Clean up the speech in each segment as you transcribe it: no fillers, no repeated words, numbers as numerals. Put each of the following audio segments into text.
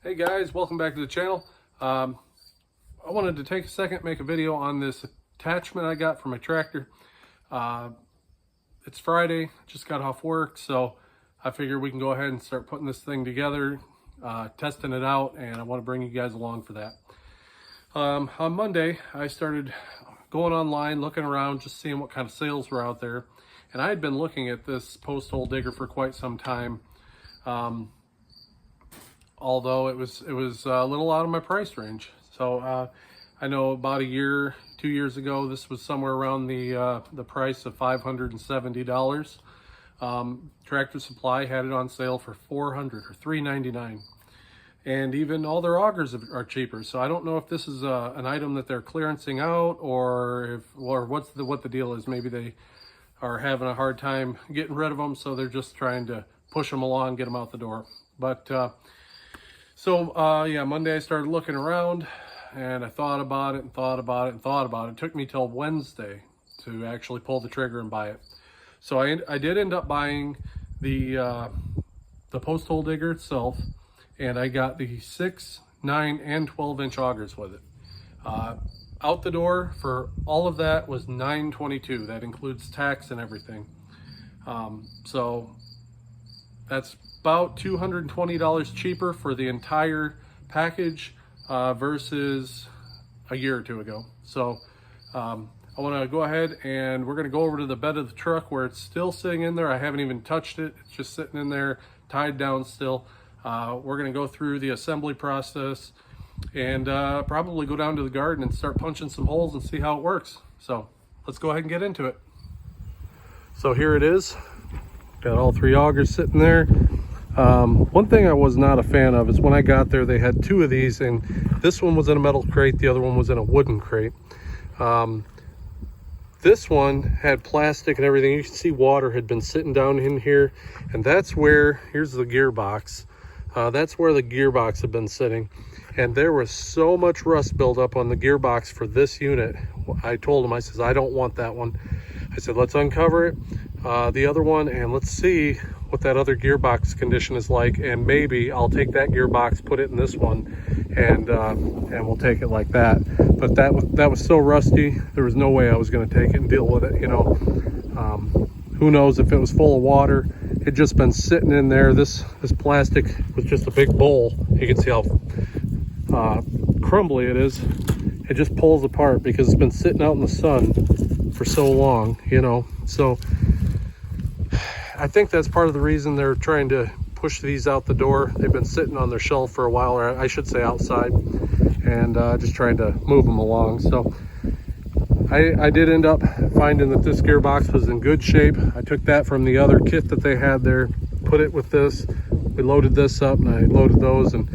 Hey guys, welcome back to the channel. I wanted to take a second, make a video on this attachment I got for my tractor. It's Friday, just got off work, so I figured we can go ahead and start putting this thing together, testing it out, and I want to bring you guys along for that. On Monday, I started going online, looking around, just seeing what kind of sales were out there. And I had been looking at this post hole digger for quite some time. Although it was a little out of my price range. So I know about a year, 2 years ago, this was somewhere around the price of $570. Tractor Supply had it on sale for $400 or $399. And even all their augers are cheaper. So I don't know if this is an item that they're clearancing out, or what the deal is. Maybe they are having a hard time getting rid of them, so they're just trying to push them along, get them out the door. But yeah, Monday I started looking around, and I thought about it and thought about it and thought about it. It took me till Wednesday to actually pull the trigger and buy it. So I did end up buying the post hole digger itself, and I got the 6, 9, and 12-inch augers with it. Out the door for all of that was $922. That includes tax and everything. So that's about $220 cheaper for the entire package versus a year or two ago. So I want to go ahead and we're going to go over to the bed of the truck where it's still sitting in there. I haven't even touched it. It's just sitting in there, tied down still. We're going to go through the assembly process and probably go down to the garden and start punching some holes and see how it works. So let's go ahead and get into it. So here it is. Got all 3 augers sitting there. One thing I was not a fan of is when I got there, they had 2 of these, and this one was in a metal crate, the other one was in a wooden crate. This one had plastic and everything. You can see water had been sitting down in here, and that's where, here's the gearbox. That's where the gearbox had been sitting, and there was so much rust buildup on the gearbox for this unit. I told him, I says, I don't want that one. I said, let's uncover it, the other one, and let's see what that other gearbox condition is like, and maybe I'll take that gearbox, put it in this one, and we'll take it like that. But that was so rusty, there was no way I was going to take it and deal with it, you know. Who knows if it was full of water. It just been sitting in there. This plastic was just a big bowl. You can see how crumbly it is. It just pulls apart because it's been sitting out in the sun for so long, you know. So I think that's part of the reason they're trying to push these out the door. They've been sitting on their shelf for a while, or I should say outside, and just trying to move them along. So I did end up finding that this gearbox was in good shape. I took that from the other kit that they had there, put it with this. We loaded this up, and I loaded those, and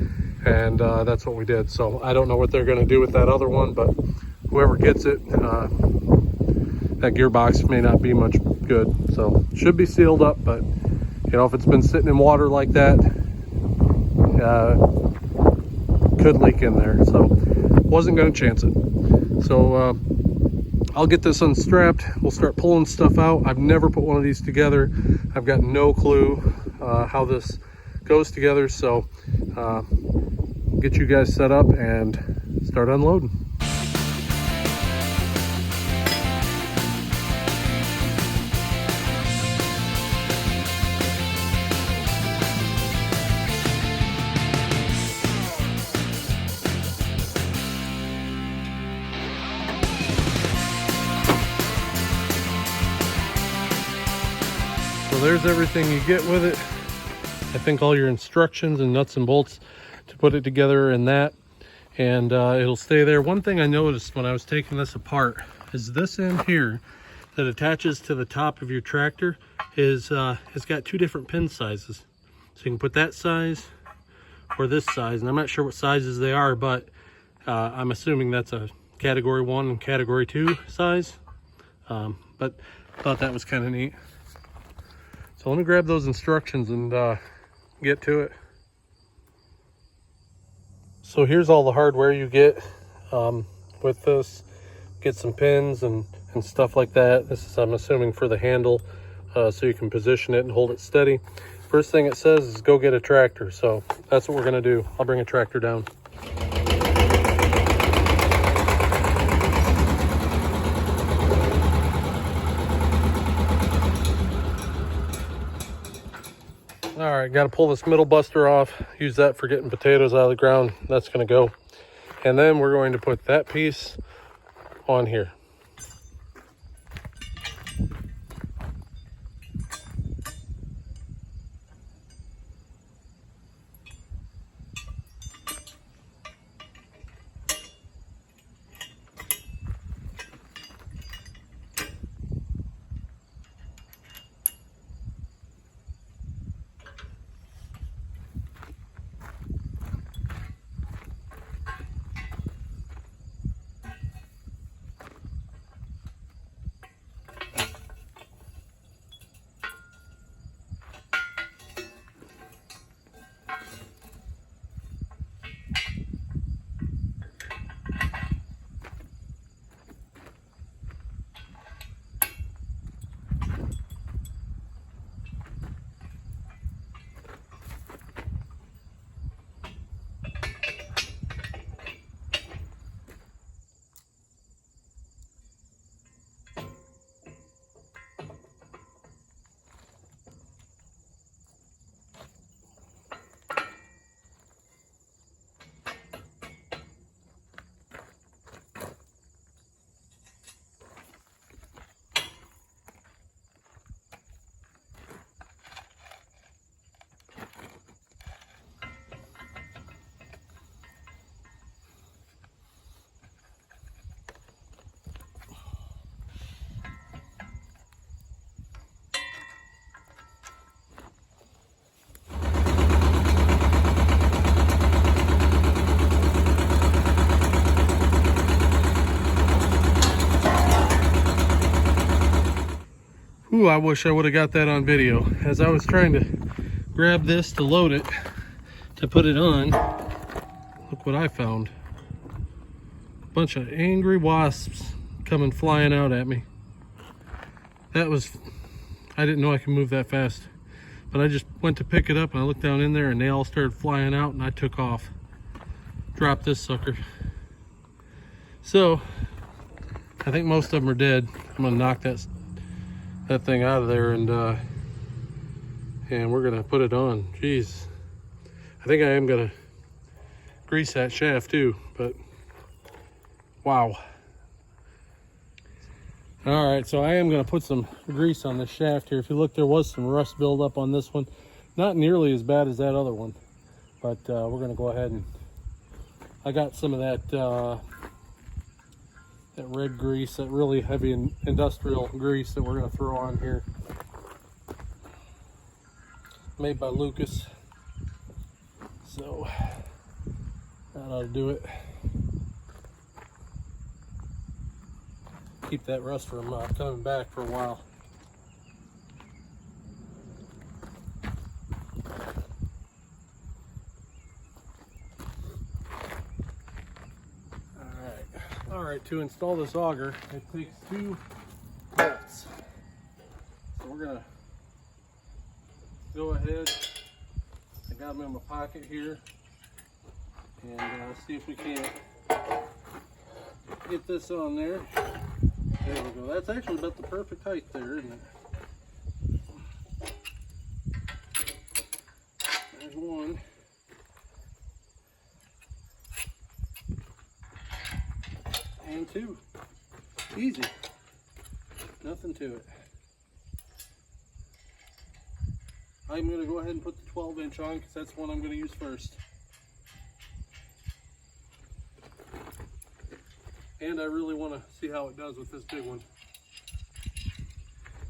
that's what we did. So I don't know what they're going to do with that other one, but whoever gets it, that gearbox may not be much good. So it should be sealed up, but you know, if it's been sitting in water like that, could leak in there. So wasn't going to chance it. So I'll get this unstrapped. We'll start pulling stuff out. I've never put one of these together. I've got no clue how this goes together. So get you guys set up and start unloading. So there's everything you get with it. I think all your instructions and nuts and bolts to put it together in that, and it'll stay there. One thing I noticed when I was taking this apart is this end here that attaches to the top of your tractor has got 2 different pin sizes. So you can put that size or this size, and I'm not sure what sizes they are, but I'm assuming that's a category 1 and category 2 size. But I thought that was kind of neat. So let me grab those instructions and get to it. So here's all the hardware you get with this. Get some pins and stuff like that. This is, I'm assuming, for the handle, so you can position it and hold it steady. First thing it says is go get a tractor. So that's what we're gonna do. I'll bring a tractor down. All right, got to pull this middle buster off. Use that for getting potatoes out of the ground. That's going to go. And then we're going to put that piece on here. Ooh, I wish I would have got that on video. As I was trying to grab this to load it, to put it on, look what I found. A bunch of angry wasps coming flying out at me. I didn't know I could move that fast. But I just went to pick it up and I looked down in there and they all started flying out and I took off. Dropped this sucker. So, I think most of them are dead. I'm gonna knock that thing out of there and we're gonna put it on. Jeez, I think I am gonna grease that shaft too, but wow. All right, so I am gonna put some grease on this shaft here. If you look, there was some rust buildup on this one. Not nearly as bad as that other one, but we're gonna go ahead and I got some of that red grease, that really heavy industrial grease that we're going to throw on here. Made by Lucas. So that ought to do it. Keep that rust from coming back for a while. Alright, to install this auger, it takes 2 bolts. So we're going to go ahead, I got them in my pocket here, and see if we can't get this on there. There we go. That's actually about the perfect height there, isn't it? There's one. And 2. Easy. Nothing to it. I'm going to go ahead and put the 12-inch on because that's the one I'm going to use first. And I really want to see how it does with this big one.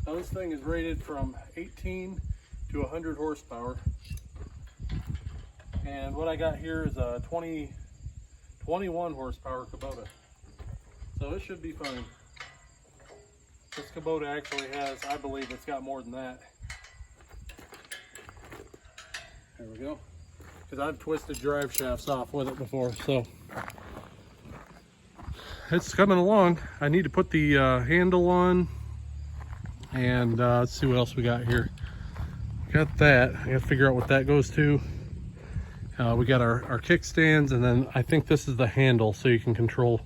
Now this thing is rated from 18 to 100 horsepower. And what I got here is a 21 horsepower Kubota. So it should be fine. This Kubota actually has, I believe it's got more than that. There we go. Because I've twisted drive shafts off with it before, so. It's coming along. I need to put the handle on. And let's see what else we got here. got that. I gotta figure out what that goes to. We got our kickstands, and then I think this is the handle, so you can control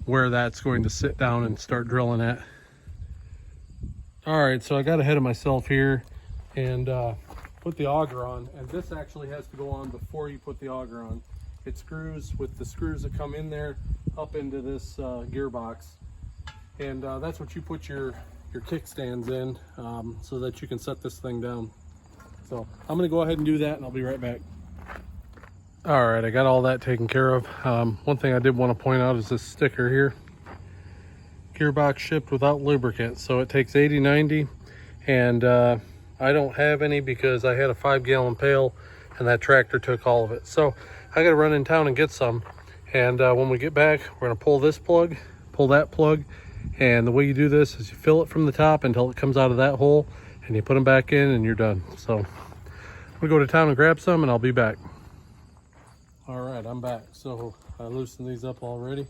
where that's going to sit down and start drilling at. All right, so I got ahead of myself here and put the auger on, and this actually has to go on before you put the auger on. It screws with the screws that come in there up into this gearbox, and that's what you put your kickstands in, so that you can set this thing down. So I'm gonna go ahead and do that, and I'll be right back. All right, I got all that taken care of. One thing I did want to point out is this sticker here. Gearbox shipped without lubricant, so it takes 80-90, and I don't have any because I had a 5-gallon pail and that tractor took all of it. So I got to run in town and get some, and when we get back, we're going to pull this plug, pull that plug, and the way you do this is you fill it from the top until it comes out of that hole, and you put them back in and you're done. So I'm gonna go to town and grab some, and I'll be back. All right, I'm back. So I loosened these up already,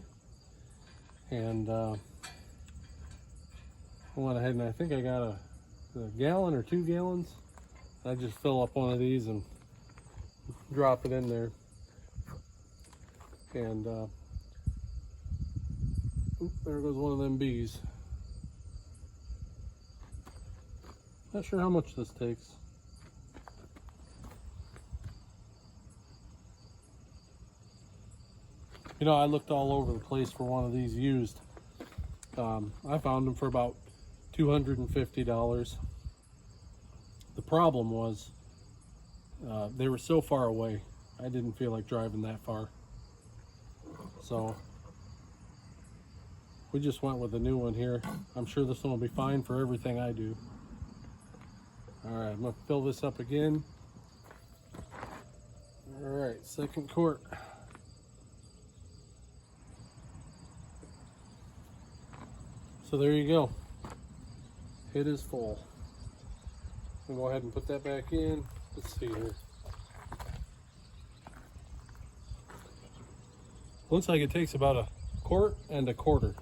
and I went ahead and I think I got a gallon or 2 gallons. I just fill up one of these and drop it in there, and there goes one of them bees. Not sure how much this takes. You know, I looked all over the place for one of these used. I found them for about $250. The problem was they were so far away. I didn't feel like driving that far. So we just went with a new one here. I'm sure this one will be fine for everything I do. All right, I'm gonna fill this up again. All right, second quart. So there you go. It is full. I'll go ahead and put that back in. Let's see here. Looks like it takes about a quart and a quarter.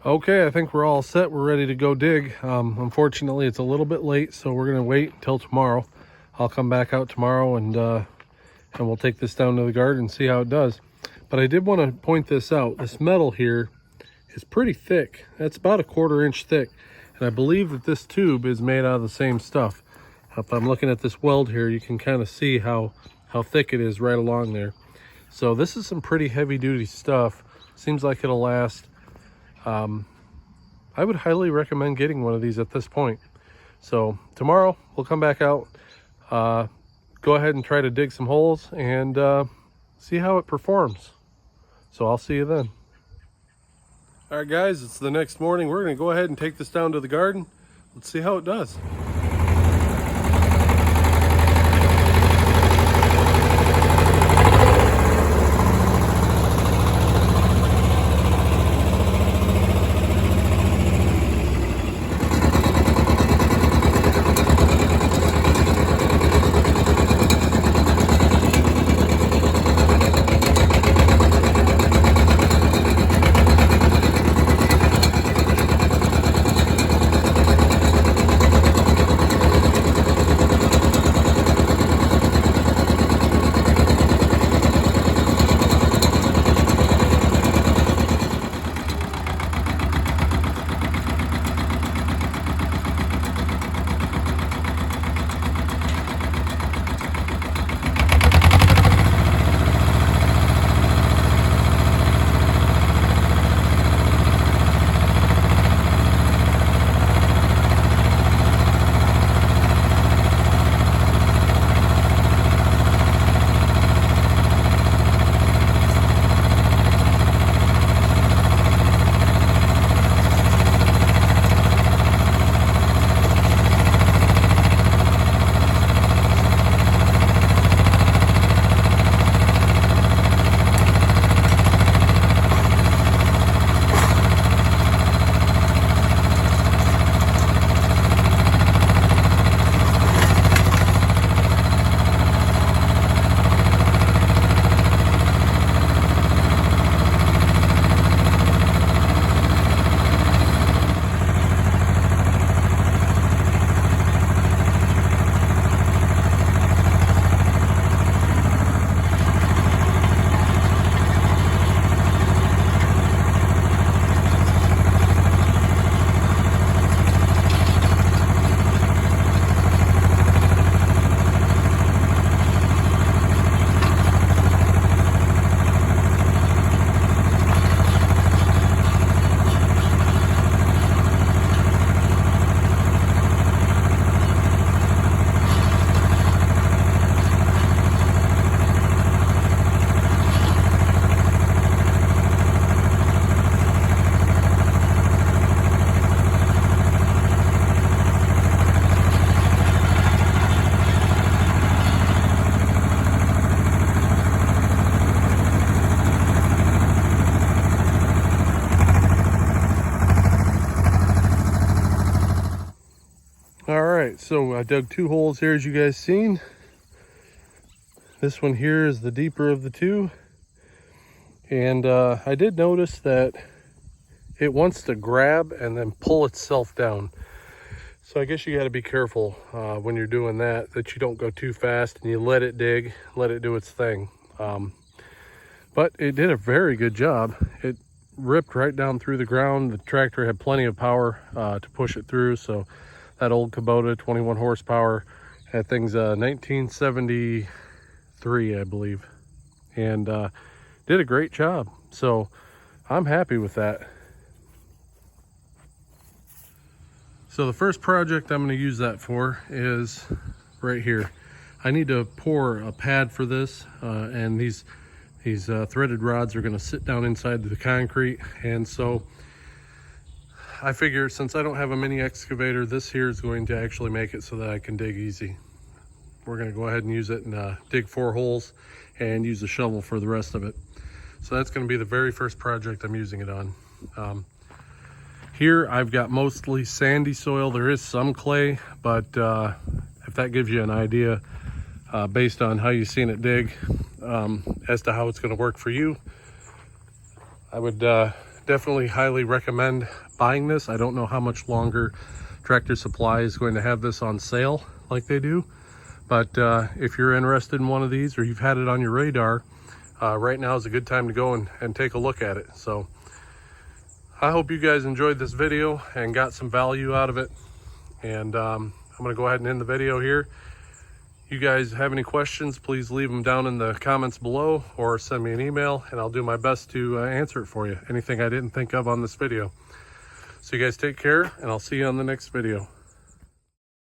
Okay, I think we're all set. We're ready to go dig. Unfortunately, it's a little bit late, so we're gonna wait until tomorrow. I'll come back out tomorrow, and we'll take this down to the garden and see how it does. But I did want to point this out. This metal here is pretty thick. That's about a 1/4 inch thick, and I believe that this tube is made out of the same stuff. If I'm looking at this weld here, you can kind of see how thick it is right along there. So this is some pretty heavy duty stuff. Seems like it'll last. I would highly recommend getting one of these at this point. So tomorrow we'll come back out, go ahead and try to dig some holes and see how it performs. So I'll see you then. All right, guys, it's the next morning. We're going to go ahead and take this down to the garden. Let's see how it does. So I dug 2 holes here, as you guys seen. This one here is the deeper of the 2. And I did notice that it wants to grab and then pull itself down. So I guess you got to be careful when you're doing that you don't go too fast and you let it dig, let it do its thing. But it did a very good job. It ripped right down through the ground. The tractor had plenty of power to push it through. So that old Kubota 21 horsepower, that thing's 1973, I believe, and did a great job. So I'm happy with that. So the first project I'm going to use that for is right here. I need to pour a pad for this, and these threaded rods are going to sit down inside the concrete. And so I figure, since I don't have a mini excavator, this here is going to actually make it so that I can dig easy. We're going to go ahead and use it and dig 4 holes and use the shovel for the rest of it. So that's going to be the very first project I'm using it on. Here I've got mostly sandy soil. There is some clay, but if that gives you an idea based on how you've seen it dig as to how it's going to work for you, I would definitely highly recommend buying this. I don't know how much longer Tractor Supply is going to have this on sale like they do, but if you're interested in one of these, or you've had it on your radar, right now is a good time to go and take a look at it. So I hope you guys enjoyed this video and got some value out of it. And I'm going to go ahead and end the video here. You guys have any questions, please leave them down in the comments below or send me an email, and I'll do my best to answer it for you. Anything I didn't think of on this video. So you guys take care, and I'll see you on the next video.